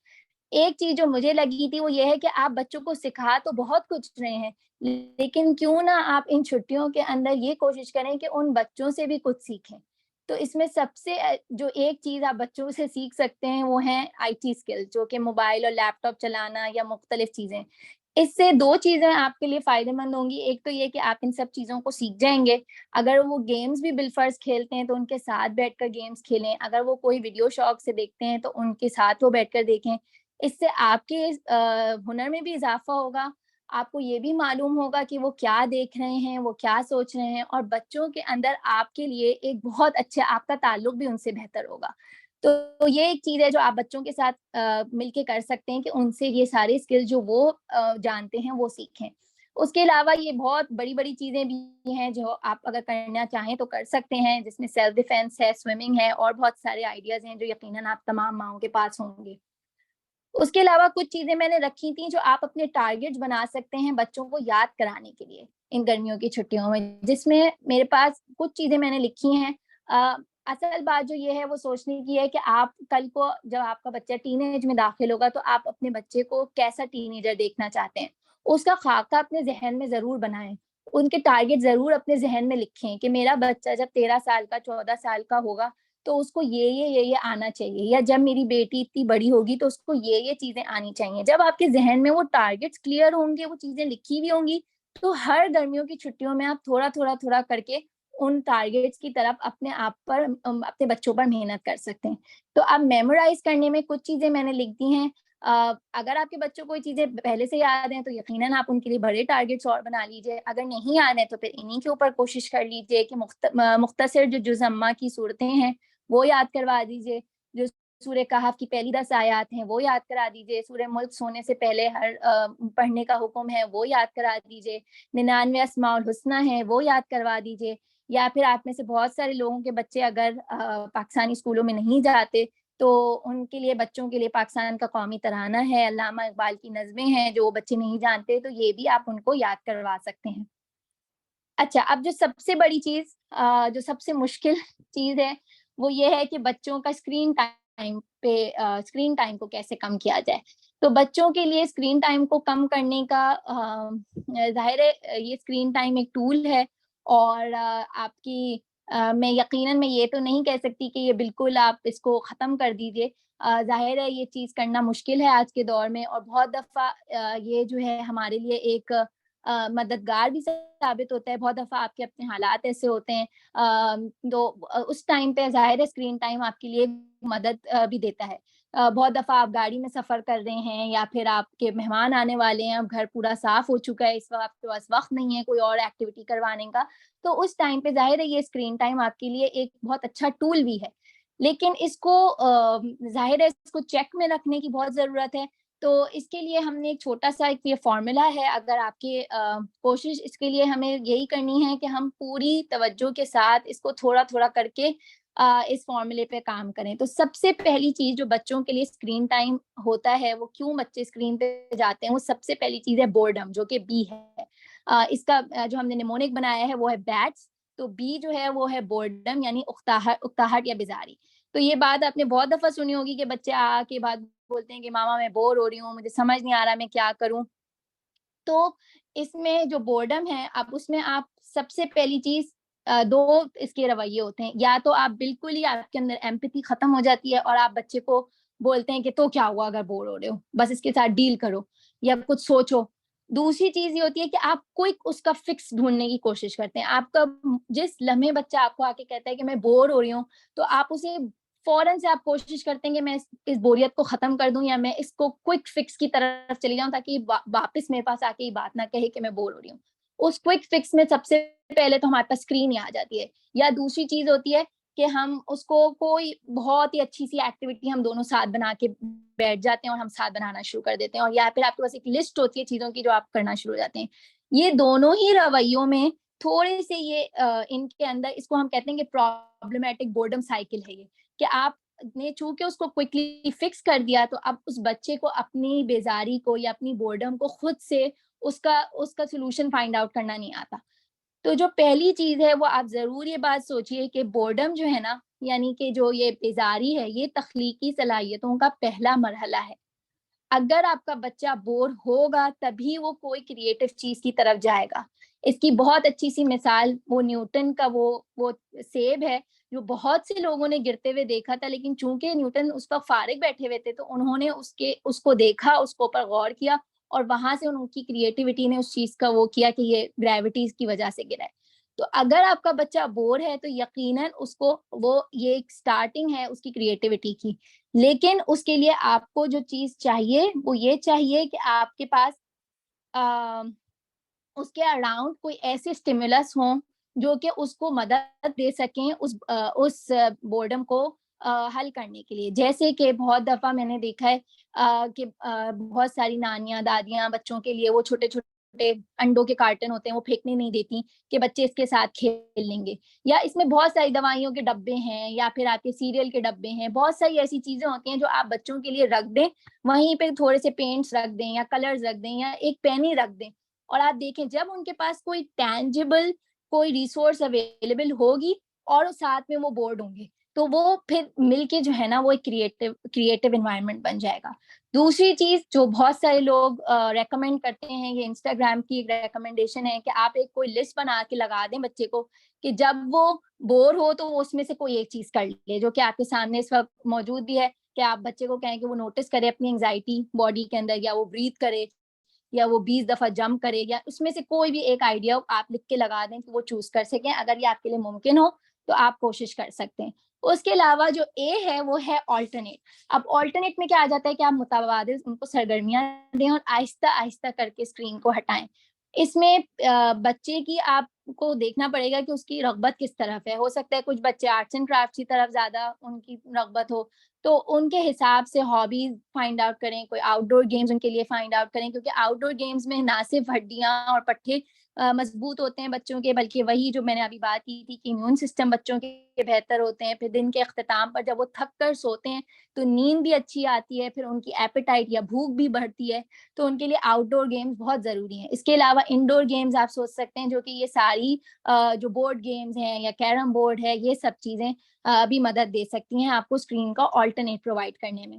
ایک چیز جو مجھے لگی تھی وہ یہ ہے کہ آپ بچوں کو سکھا تو بہت کچھ رہے ہیں، لیکن کیوں نہ آپ ان چھٹیوں کے اندر یہ کوشش کریں کہ ان بچوں سے بھی کچھ سیکھیں۔ تو اس میں سب سے جو ایک چیز آپ بچوں سے سیکھ سکتے ہیں وہ ہیں آئی ٹی اسکل، جو کہ موبائل اور لیپ ٹاپ چلانا یا مختلف چیزیں۔ اس سے دو چیزیں آپ کے لیے فائدے مند ہوں گی، ایک تو یہ کہ آپ ان سب چیزوں کو سیکھ جائیں گے، اگر وہ گیمز بھی بالفرض کھیلتے ہیں تو ان کے ساتھ بیٹھ کر گیمز کھیلیں، اگر وہ کوئی ویڈیو شوق سے دیکھتے ہیں تو ان کے ساتھ وہ بیٹھ کر دیکھیں۔ اس سے آپ کے ہنر میں بھی اضافہ ہوگا، آپ کو یہ بھی معلوم ہوگا کہ وہ کیا دیکھ رہے ہیں، وہ کیا سوچ رہے ہیں، اور بچوں کے اندر آپ کے لیے ایک بہت اچھا آپ کا تعلق بھی ان سے بہتر ہوگا۔ تو یہ ایک چیز ہے جو آپ بچوں کے ساتھ مل کے کر سکتے ہیں کہ ان سے یہ سارے اسکل جو وہ جانتے ہیں وہ سیکھیں۔ اس کے علاوہ یہ بہت بڑی بڑی چیزیں بھی ہیں جو آپ اگر کرنا چاہیں تو کر سکتے ہیں، جس میں سیلف ڈیفینس ہے، سوئمنگ ہے، اور بہت سارے آئیڈیاز ہیں جو یقیناً آپ تمام ماؤں کے پاس ہوں گے۔ اس کے علاوہ کچھ چیزیں میں نے رکھی تھیں جو آپ اپنے ٹارگیٹس بنا سکتے ہیں بچوں کو یاد کرانے کے لیے ان گرمیوں کی چھٹیوں میں، جس میں میرے پاس کچھ چیزیں میں نے لکھی ہیں۔ اصل بات جو یہ ہے وہ سوچنے کی ہے کہ آپ کل کو جب آپ کا بچہ ٹین ایج میں داخل ہوگا تو آپ اپنے بچے کو کیسا ٹین ایجر دیکھنا چاہتے ہیں، اس کا خاکہ اپنے ذہن میں ضرور بنائیں، ان کے ٹارگیٹ ضرور اپنے ذہن میں لکھیں کہ میرا بچہ جب 13 سال کا 14 سال کا ہوگا تو اس کو یہ آنا چاہیے، یا جب میری بیٹی اتنی بڑی ہوگی تو اس کو یہ چیزیں آنی چاہیے۔ جب آپ کے ذہن میں وہ ٹارگیٹس کلیئر ہوں گے، وہ چیزیں لکھی ہوئی ہوں گی، تو ہر گرمیوں کی چھٹیوں میں آپ تھوڑا کر کے ان ٹارگیٹس کی طرف اپنے آپ پر اپنے بچوں پر محنت کر سکتے ہیں۔ تو اب میمورائز کرنے میں کچھ چیزیں میں نے لکھ دی ہیں، اگر آپ کے بچوں کو یہ چیزیں پہلے سے یاد ہیں تو یقیناً آپ ان کے لیے بڑے ٹارگیٹس اور بنا لیجیے، اگر نہیں یاد ہیں تو پھر انہیں کے اوپر کوشش کر لیجیے کہ مختصر جو جز امہ کی صورتیں ہیں وہ یاد کروا دیجیے، جو سورہ کہف کی پہلی 10 آیات ہیں وہ یاد کرا دیجیے، سورہ ملک سونے سے پہلے پڑھنے کا حکم ہے وہ یاد کرا دیجیے، 99 اسماء الحسنی ہیں وہ یاد کروا دیجیے، یا پھر آپ میں سے بہت سارے لوگوں کے بچے اگر پاکستانی اسکولوں میں نہیں جاتے تو ان کے لیے بچوں کے لیے پاکستان کا قومی ترانہ ہے، علامہ اقبال کی نظمیں ہیں جو بچے نہیں جانتے، تو یہ بھی آپ ان کو یاد کروا سکتے ہیں۔ اچھا، اب جو سب سے بڑی چیز جو سب سے مشکل چیز ہے وہ یہ ہے کہ بچوں کا اسکرین ٹائم کو کیسے کم کیا جائے۔ تو بچوں کے لیے اسکرین ٹائم کو کم کرنے کا ظاہر ہے یہ اسکرین ٹائم ایک ٹول ہے، اور آپ کی میں یقیناً میں یہ تو نہیں کہہ سکتی کہ یہ بالکل آپ اس کو ختم کر دیجیے. ظاہر ہے یہ چیز کرنا مشکل ہے آج کے دور میں, اور بہت دفعہ یہ جو ہے ہمارے لیے ایک مددگار بھی ثابت ہوتا ہے. بہت دفعہ آپ کے اپنے حالات ایسے ہوتے ہیں تو اس ٹائم پہ ظاہر ہے اسکرین ٹائم آپ کے لیے مدد بھی دیتا ہے. بہت دفعہ آپ گاڑی میں سفر کر رہے ہیں یا پھر آپ کے مہمان آنے والے ہیں, اب گھر پورا صاف ہو چکا ہے, اس وقت آپ کے پاس وقت نہیں ہے کوئی اور ایکٹیویٹی کروانے کا, تو اس ٹائم پہ ظاہر ہے یہ اسکرین ٹائم آپ کے لیے ایک بہت اچھا ٹول بھی ہے. لیکن اس کو ظاہر ہے اس کو چیک میں رکھنے کی بہت ضرورت ہے. تو اس کے لیے ہم نے ایک چھوٹا سا ایک یہ فارمولا ہے, اگر آپ کی کوشش اس کے لیے ہمیں یہی کرنی ہے کہ ہم پوری توجہ کے ساتھ اس کو تھوڑا تھوڑا کر کے اس فارمولے پہ کام کریں. تو سب سے پہلی چیز جو بچوں کے لیے اسکرین ٹائم ہوتا ہے, وہ کیوں بچے اسکرین پہ جاتے ہیں, وہ سب سے پہلی چیز ہے بورڈم, جو کہ بی ہے. اس کا جو ہم نے نیمونک بنایا ہے وہ ہے بیٹس, تو بی جو ہے وہ ہے بورڈم یعنی اکتاہٹ یا بیزاری. تو یہ بات آپ نے بہت دفعہ سنی ہوگی کہ بچے آ کے بعد بولتے ہیں کہ ماما میں بور ہو رہی ہوں, مجھے سمجھ نہیں آ رہا میں کیا کروں. تو اس میں جو بورڈم ہے, اب اس میں آپ سب سے پہلی چیز دو اس کے رویے ہوتے ہیں. یا تو آپ بالکل ہی آپ کے اندر ایمپتھی ختم ہو جاتی ہے اور آپ بچے کو بولتے ہیں کہ تو کیا ہوا اگر بور ہو رہے ہو, بس اس کے ساتھ ڈیل کرو یا کچھ سوچو. دوسری چیز یہ ہوتی ہے کہ آپ کوئی اس کا فکس ڈھونڈنے کی کوشش کرتے ہیں. آپ کا جس لمحے بچہ آپ کو آ کے کہتا ہے کہ میں بور ہو رہی ہوں, تو آپ اسے فوراً سے آپ کوشش کرتے ہیں کہ میں اس بوریت کو ختم کر دوں یا میں اس کو کوئک فکس کی طرف چلی جاؤں, تاکہ واپس میرے پاس آ کے یہ بات نہ کہے کہ میں بور ہو رہی ہوں. اس کوئک فکس میں سب سے پہلے تو ہمارے پاس اسکرین ہی آ جاتی ہے. یا دوسری چیز ہوتی ہے کہ ہم اس کو کوئی بہت ہی اچھی سی ایکٹیویٹی ہم دونوں ساتھ بنا کے بیٹھ جاتے ہیں اور ہم ساتھ بنانا شروع کر دیتے ہیں, اور یا پھر آپ کے پاس ایک لسٹ ہوتی ہے چیزوں کی جو آپ کرنا شروع ہو جاتے ہیں. یہ دونوں ہی رویوں میں تھوڑے سے یہ ان کے اندر اس کو ہم کہتے ہیں کہ پرابلمٹک بورڈم سائیکل ہے یہ, کہ آپ نے چونکہ اس کو کوئکلی فکس کر دیا, تو اب اس بچے کو اپنی بیزاری کو یا اپنی بورڈم کو خود سے اس کا سولوشن فائنڈ آؤٹ کرنا نہیں آتا. تو جو پہلی چیز ہے وہ آپ ضرور یہ بات سوچئے کہ بورڈم جو ہے نا, یعنی کہ جو یہ بیزاری ہے, یہ تخلیقی صلاحیتوں کا پہلا مرحلہ ہے. اگر آپ کا بچہ بور ہوگا تبھی وہ کوئی کریٹو چیز کی طرف جائے گا. اس کی بہت اچھی سی مثال وہ نیوٹن کا وہ سیب ہے, جو بہت سے لوگوں نے گرتے ہوئے دیکھا تھا, لیکن چونکہ نیوٹن اس وقت فارغ بیٹھے ہوئے تھے تو انہوں نے اس کو دیکھا, اس کو اوپر غور کیا, اور وہاں سے ان کی کریٹیوٹی نے اس چیز کا وہ کیا کہ یہ گریوٹی کی وجہ سے گرا ہے. تو اگر آپ کا بچہ بور ہے تو یقیناً اس کو یہ ایک سٹارٹنگ ہے اس کی کریٹیوٹی کی. لیکن اس کے لیے آپ کو جو چیز چاہیے وہ یہ چاہیے کہ آپ کے پاس اس کے اراؤنڈ کوئی ایسے اسٹیمولس ہوں جو کہ اس کو مدد دے سکیں اس بورڈم کو حل کرنے کے لیے. جیسے کہ بہت دفعہ میں نے دیکھا ہے کہ بہت ساری نانیاں دادیاں بچوں کے لیے وہ چھوٹے چھوٹے انڈوں کے کارٹن ہوتے ہیں وہ پھینکنے نہیں دیتی کہ بچے اس کے ساتھ کھیل لیں گے. یا اس میں بہت ساری دوائیوں کے ڈبے ہیں, یا پھر آپ کے سیریل کے ڈبے ہیں, بہت ساری ایسی چیزیں ہوتی ہیں جو آپ بچوں کے لیے رکھ دیں, وہیں پہ تھوڑے سے پینٹس رکھ دیں یا کلرز رکھ دیں یا ایک پین ہی رکھ دیں, اور آپ دیکھیں جب ان کے پاس کوئی ٹینجیبل کوئی ریسورس اویلیبل ہوگی اور ساتھ میں وہ بورڈ ہوں گے, تو وہ پھر مل کے جو ہے نا وہ ایک کریٹو انوائرمنٹ بن جائے گا. دوسری چیز جو بہت سارے لوگ ریکمینڈ کرتے ہیں, یہ انسٹاگرام کی ایک ریکمنڈیشن ہے کہ آپ ایک کوئی لسٹ بنا کے لگا دیں بچے کو کہ جب وہ بور ہو تو وہ اس میں سے کوئی ایک چیز کر لے, جو کہ آپ کے سامنے اس وقت موجود بھی ہے, کہ آپ بچے کو کہیں کہ وہ نوٹس کرے اپنی انگزائٹی باڈی کے اندر, یا وہ بریتھ کرے, یا وہ 20 دفعہ جمپ کرے, یا اس میں سے کوئی بھی ایک آئیڈیا آپ لکھ کے لگا دیں کہ وہ چوز کر سکیں. اگر یہ آپ کے لیے ممکن ہو تو آپ کوشش کر سکتے ہیں. اس کے علاوہ جو اے ہے وہ ہے آلٹرنیٹ. اب آلٹرنیٹ میں کیا آ جاتا ہے کہ آپ متبادل ان کو سرگرمیاں دیں اور آہستہ آہستہ کر کے اسکرین کو ہٹائیں. اس میں بچے کی آپ کو دیکھنا پڑے گا کہ اس کی رغبت کس طرف ہے. ہو سکتا ہے کچھ بچے آرٹس اینڈ کرافٹ کی طرف زیادہ ان کی رغبت ہو, تو ان کے حساب سے ہابیز فائنڈ آؤٹ کریں, کوئی آؤٹ ڈور گیمز ان کے لیے فائنڈ آؤٹ کریں, کیونکہ آؤٹ ڈور گیمز میں نہ صرف ہڈیاں اور پٹھے مضبوط ہوتے ہیں بچوں کے, بلکہ وہی جو میں نے ابھی بات کی تھی کہ امیون سسٹم بچوں کے بہتر ہوتے ہیں. پھر دن کے اختتام پر جب وہ تھک کر سوتے ہیں تو نیند بھی اچھی آتی ہے, پھر ان کی ایپیٹائٹ یا بھوک بھی بڑھتی ہے. تو ان کے لیے آؤٹ ڈور گیمز بہت ضروری ہیں. اس کے علاوہ انڈور گیمز آپ سوچ سکتے ہیں, جو کہ یہ ساری جو بورڈ گیمز ہیں یا کیرم بورڈ ہے, یہ سب چیزیں بھی مدد دے سکتی ہیں آپ کو اسکرین کا آلٹرنیٹ پرووائڈ کرنے میں.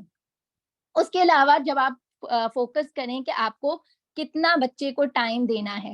اس کے علاوہ جب آپ فوکس کریں کہ آپ کو کتنا بچے کو ٹائم دینا ہے,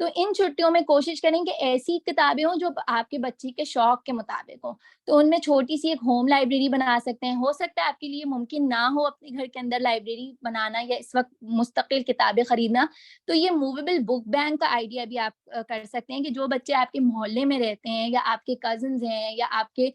تو ان چھٹیوں میں کوشش کریں کہ ایسی کتابیں ہوں جو آپ کے بچے کے شوق کے مطابق ہوں. تو ان میں چھوٹی سی ایک ہوم لائبریری بنا سکتے ہیں. ہو سکتا ہے آپ کے لیے ممکن نہ ہو اپنے گھر کے اندر لائبریری بنانا یا اس وقت مستقل کتابیں خریدنا, تو یہ موویبل بک بینک کا آئیڈیا بھی آپ کر سکتے ہیں کہ جو بچے آپ کے محلے میں رہتے ہیں یا آپ کے کزنز ہیں یا آپ کے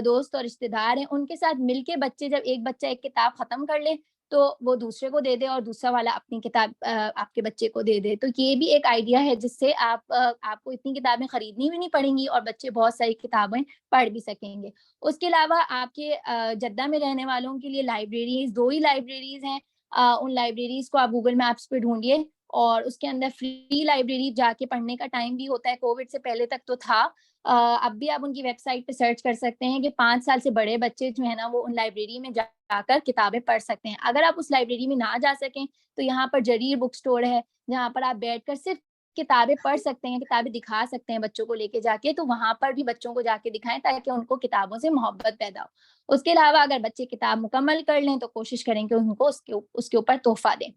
دوست اور رشتے دار ہیں, ان کے ساتھ مل کے بچے, جب ایک بچہ ایک کتاب ختم کر لے تو وہ دوسرے کو دے دے اور دوسرا والا اپنی کتاب آپ کے بچے کو دے دے. تو یہ بھی ایک آئیڈیا ہے جس سے آپ کو اتنی کتابیں خریدنی بھی نہیں پڑیں گی اور بچے بہت ساری کتابیں پڑھ بھی سکیں گے. اس کے علاوہ آپ کے جدہ میں رہنے والوں کے لیے لائبریریز, 2 ہی لائبریریز ہیں. ان لائبریریز کو آپ گوگل میپس پہ ڈھونڈیے اور اس کے اندر فری لائبریری جا کے پڑھنے کا ٹائم بھی ہوتا ہے. کووڈ سے پہلے تک تو تھا, اب بھی آپ ان کی ویب سائٹ پہ سرچ کر سکتے ہیں کہ 5 سال سے بڑے بچے جو ہے نا وہ ان لائبریری میں جا کر کتابیں پڑھ سکتے ہیں. اگر آپ اس لائبریری میں نہ جا سکیں تو یہاں پر جریر بک اسٹور ہے جہاں پر آپ بیٹھ کر صرف کتابیں پڑھ سکتے ہیں, کتابیں دکھا سکتے ہیں بچوں کو لے کے جا کے. تو وہاں پر بھی بچوں کو جا کے دکھائیں تاکہ ان کو کتابوں سے محبت پیدا ہو. اس کے علاوہ اگر بچے کتاب مکمل کر لیں تو کوشش کریں کہ ان کو اس کے اوپر تحفہ دیں.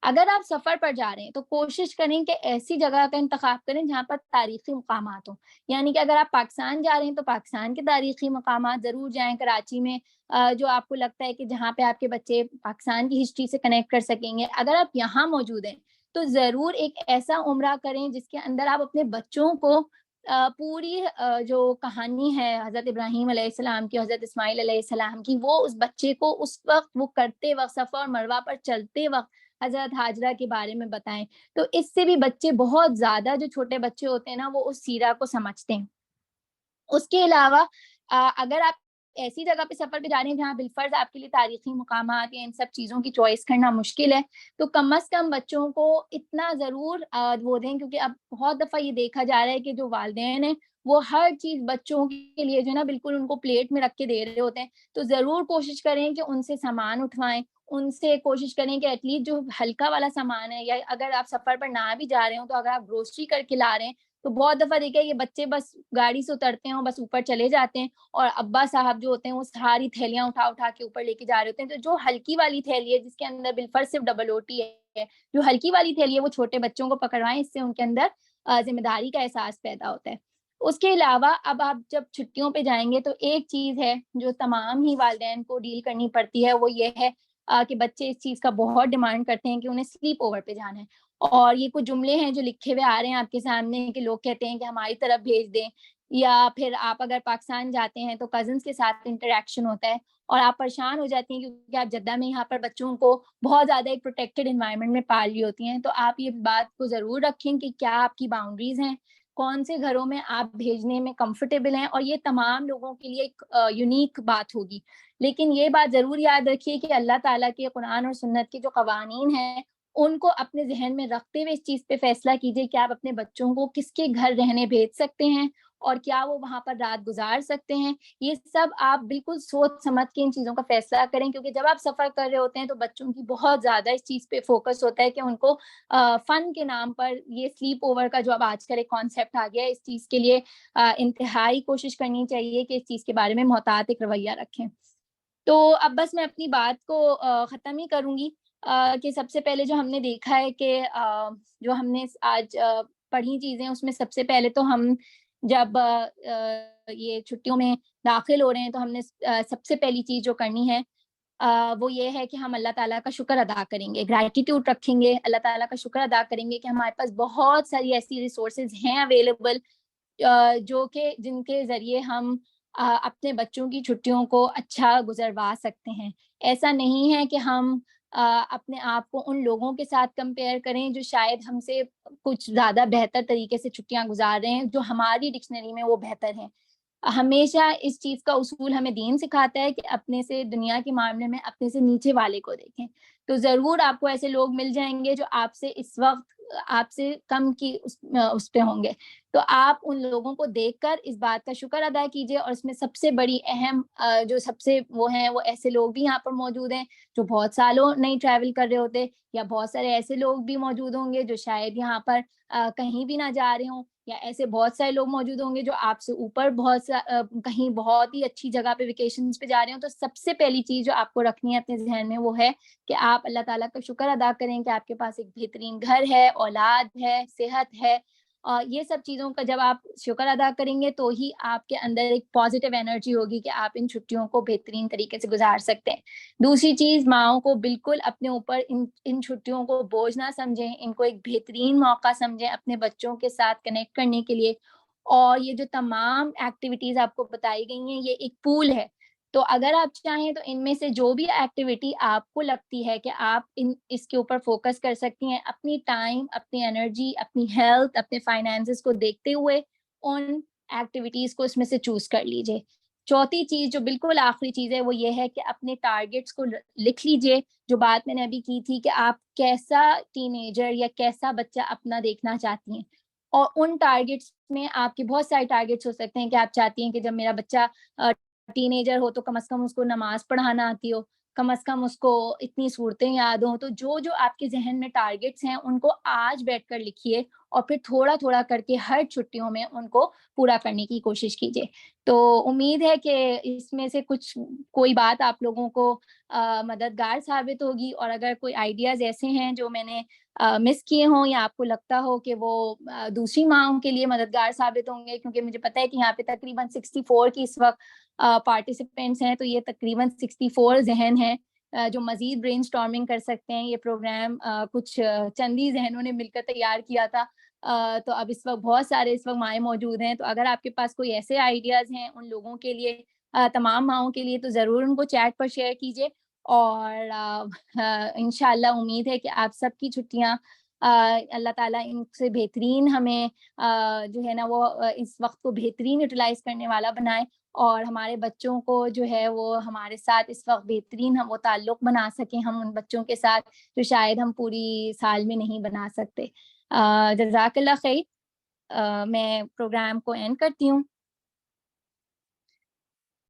اگر آپ سفر پر جا رہے ہیں تو کوشش کریں کہ ایسی جگہ کا انتخاب کریں جہاں پر تاریخی مقامات ہوں. یعنی کہ اگر آپ پاکستان جا رہے ہیں تو پاکستان کے تاریخی مقامات ضرور جائیں. کراچی میں جو آپ کو لگتا ہے کہ جہاں پہ آپ کے بچے پاکستان کی ہسٹری سے کنیکٹ کر سکیں گے. اگر آپ یہاں موجود ہیں تو ضرور ایک ایسا عمرہ کریں جس کے اندر آپ اپنے بچوں کو پوری جو کہانی ہے حضرت ابراہیم علیہ السلام کی, حضرت اسماعیل علیہ السلام کی, وہ اس بچے کو اس وقت وہ کرتے وقت صفا اور مروہ پر چلتے وقت حضرت ہاجرہ کے بارے میں بتائیں. تو اس سے بھی بچے بہت زیادہ, جو چھوٹے بچے ہوتے ہیں نا, وہ اس سیرہ کو سمجھتے ہیں. اس کے علاوہ اگر آپ ایسی جگہ پہ سفر پہ جا رہے ہیں جہاں بالفرض آپ کے لیے تاریخی مقامات یا ان سب چیزوں کی چوائس کرنا مشکل ہے, تو کم از کم بچوں کو اتنا ضرور وہ دیں, کیونکہ اب بہت دفعہ یہ دیکھا جا رہا ہے کہ جو والدین ہیں وہ ہر چیز بچوں کے لیے جو ہے نا بالکل ان کو پلیٹ میں رکھ کے دے رہے ہوتے ہیں. تو ضرور کوشش کریں کہ ان سے سامان اٹھوائیں, ان سے کوشش کریں کہ ایٹ لیسٹ جو ہلکا والا سامان ہے, یا اگر آپ سفر پر نہ بھی جا رہے ہوں تو اگر آپ گروسری کر کے لا رہے ہیں تو بہت دفعہ دیکھا یہ بچے بس گاڑی سے اترتے ہیں اور بس اوپر چلے جاتے ہیں, اور ابا صاحب جو ہوتے ہیں وہ ساری تھیلیاں اٹھا کے اوپر لے کے جا رہے ہوتے ہیں. تو جو ہلکی والی تھیلی ہے جس کے اندر بالفرض صرف ڈبل اوٹی ہے, جو ہلکی والی تھیلی ہے وہ چھوٹے بچوں کو پکڑوائیں, اس سے ان کے اندر ذمہ داری کا احساس پیدا ہوتا ہے. اس کے علاوہ اب آپ جب چھٹیوں پہ جائیں گے تو ایک چیز ہے جو تمام ہی والدین کو ڈیل کرنی پڑتی ہے, وہ یہ ہے کہ بچے اس چیز کا بہت ڈیمانڈ کرتے ہیں کہ انہیں سلیپ اوور پہ جانا ہے. اور یہ کچھ جملے ہیں جو لکھے ہوئے آ رہے ہیں آپ کے سامنے کہ لوگ کہتے ہیں کہ ہماری طرف بھیج دیں, یا پھر آپ اگر پاکستان جاتے ہیں تو کزنس کے ساتھ انٹریکشن ہوتا ہے اور آپ پریشان ہو جاتی ہیں کیونکہ آپ جدہ میں یہاں پر بچوں کو بہت زیادہ ایک پروٹیکٹڈ انوائرمنٹ میں پال لی ہوتی ہیں. تو آپ یہ بات کو ضرور رکھیں کہ کیا آپ کی باؤنڈریز ہیں, کون سے گھروں میں آپ بھیجنے میں کمفرٹیبل ہیں, اور یہ تمام لوگوں کے لیے ایک یونیک بات ہوگی. لیکن یہ بات ضرور یاد رکھیے کہ اللہ تعالیٰ کے قرآن اور سنت کے جو قوانین ہیں ان کو اپنے ذہن میں رکھتے ہوئے اس چیز پہ فیصلہ کیجیے کہ آپ اپنے بچوں کو کس کے گھر رہنے بھیج سکتے ہیں اور کیا وہ وہاں پر رات گزار سکتے ہیں. یہ سب آپ بالکل سوچ سمجھ کے ان چیزوں کا فیصلہ کریں, کیونکہ جب آپ سفر کر رہے ہوتے ہیں تو بچوں کی بہت زیادہ اس چیز پہ فوکس ہوتا ہے کہ ان کو فن کے نام پر یہ سلیپ اوور کا جو اب آج کل ایک کانسیپٹ آ گیا ہے, اس چیز کے لیے انتہائی کوشش کرنی چاہیے کہ اس چیز کے بارے میں محتاط ایک رویہ رکھیں. تو اب بس میں اپنی بات کو ختم ہی کروں گی کہ سب سے پہلے جو ہم نے دیکھا ہے کہ جو ہم نے آج پڑھی چیزیں, اس میں سب سے پہلے تو ہم جب یہ چھٹیوں میں داخل ہو رہے ہیں تو ہم نے سب سے پہلی چیز جو کرنی ہے وہ یہ ہے کہ ہم اللہ تعالیٰ کا شکر ادا کریں گے, گریٹیٹیوڈ رکھیں گے, اللہ تعالیٰ کا شکر ادا کریں گے کہ ہمارے پاس بہت ساری ایسی ریسورسز ہیں اویلیبل جو کہ جن کے ذریعے ہم اپنے بچوں کی چھٹیوں کو اچھا گزروا سکتے ہیں. ایسا نہیں ہے کہ ہم اپنے آپ کو ان لوگوں کے ساتھ کمپیئر کریں جو شاید ہم سے کچھ زیادہ بہتر طریقے سے چھٹیاں گزار رہے ہیں, جو ہماری ڈکشنری میں وہ بہتر ہیں. ہمیشہ اس چیز کا اصول ہمیں دین سکھاتا ہے کہ اپنے سے دنیا کے معاملے میں اپنے سے نیچے والے کو دیکھیں. تو ضرور آپ کو ایسے لوگ مل جائیں گے جو آپ سے اس وقت آپ سے کم کی اس پہ ہوں گے. تو آپ ان لوگوں کو دیکھ کر اس بات کا شکر ادا کیجیے, اور اس میں سب سے بڑی اہم جو سب سے وہ ہیں وہ ایسے لوگ بھی یہاں پر موجود ہیں جو بہت سالوں نہیں ٹریول کر رہے ہوتے, یا بہت سارے ایسے لوگ بھی موجود ہوں گے جو شاید یہاں پر کہیں بھی نہ جا رہے ہوں, یا ایسے بہت سارے لوگ موجود ہوں گے جو آپ سے اوپر کہیں بہت ہی اچھی جگہ پہ ویکیشنز پہ جا رہے ہوں. تو سب سے پہلی چیز جو آپ کو رکھنی ہے اپنے ذہن میں وہ ہے کہ آپ اللہ تعالیٰ کا شکر ادا کریں کہ آپ کے پاس ایک بہترین گھر ہے اولاد ہے, صحت ہے, یہ سب چیزوں کا جب آپ شکر ادا کریں گے تو ہی آپ کے اندر ایک پازیٹیو انرجی ہوگی کہ آپ ان چھٹیوں کو بہترین طریقے سے گزار سکتے ہیں. دوسری چیز, ماؤں کو بالکل اپنے اوپر ان چھٹیوں کو بوجھ نہ سمجھیں, ان کو ایک بہترین موقع سمجھیں اپنے بچوں کے ساتھ کنیکٹ کرنے کے لیے. اور یہ جو تمام ایکٹیویٹیز آپ کو بتائی گئی ہیں, یہ ایک پول ہے. تو اگر آپ چاہیں تو ان میں سے جو بھی ایکٹیویٹی آپ کو لگتی ہے کہ آپ اس کے اوپر فوکس کر سکتی ہیں, اپنی ٹائم, اپنی انرجی, اپنی ہیلتھ, اپنے فائنینسز کو دیکھتے ہوئے ان ایکٹیویٹیز کو اس میں سے چوز کر لیجئے. چوتھی چیز جو بالکل آخری چیز ہے وہ یہ ہے کہ اپنے ٹارگیٹس کو لکھ لیجئے, جو بات میں نے ابھی کی تھی کہ آپ کیسا ٹین ایجر یا کیسا بچہ اپنا دیکھنا چاہتی ہیں. اور ان ٹارگیٹس میں آپ کے بہت سارے ٹارگیٹس ہو سکتے ہیں کہ آپ چاہتی ہیں کہ جب میرا بچہ ٹین ایجر ہو تو کم از کم اس کو نماز پڑھانا آتی ہو, کم از کم اس کو اتنی صورتیں یاد ہوں. تو جو آپ کے ذہن میں ٹارگیٹس ہیں ان کو آج بیٹھ کر لکھیے اور پھر تھوڑا تھوڑا کر کے ہر چھٹیوں میں ان کو پورا کرنے کی کوشش کیجیے. تو امید ہے کہ اس میں سے کوئی بات آپ لوگوں کو مددگار ثابت ہوگی, اور اگر کوئی آئیڈیاز ایسے ہیں جو میں نے مس کیے ہوں یا آپ کو لگتا ہو کہ وہ دوسری ماؤں کے لیے مددگار ثابت ہوں گے, کیونکہ مجھے پتہ ہے کہ یہاں پہ تقریباً 64 کی اس وقت پارٹیسپینٹس ہیں, تو یہ تقریباً 64 ذہن ہیں جو مزید برین اسٹارمنگ کر سکتے ہیں. یہ پروگرام کچھ چندی ذہنوں نے مل کر تیار کیا تھا, تو اب اس وقت بہت سارے اس وقت مائیں موجود ہیں. تو اگر آپ کے پاس کوئی ایسے آئیڈیاز ہیں ان لوگوں کے لیے, تمام ماؤں کے لیے, تو ضرور ان کو چیٹ پر شیئر کیجیے. اور انشاءاللہ امید ہے کہ آپ سب کی چھٹیاں اللہ تعالیٰ ان سے بہترین ہمیں جو ہے نا وہ اس وقت کو بہترین یوٹیلائز کرنے والا بنائے, اور ہمارے بچوں کو جو ہے وہ ہمارے ساتھ اس وقت بہترین ہم وہ تعلق بنا سکیں, ہم ان بچوں کے ساتھ جو شاید ہم پوری سال میں نہیں بنا سکتے. جزاک اللہ خیر. میں پروگرام کو اینڈ کرتی ہوں.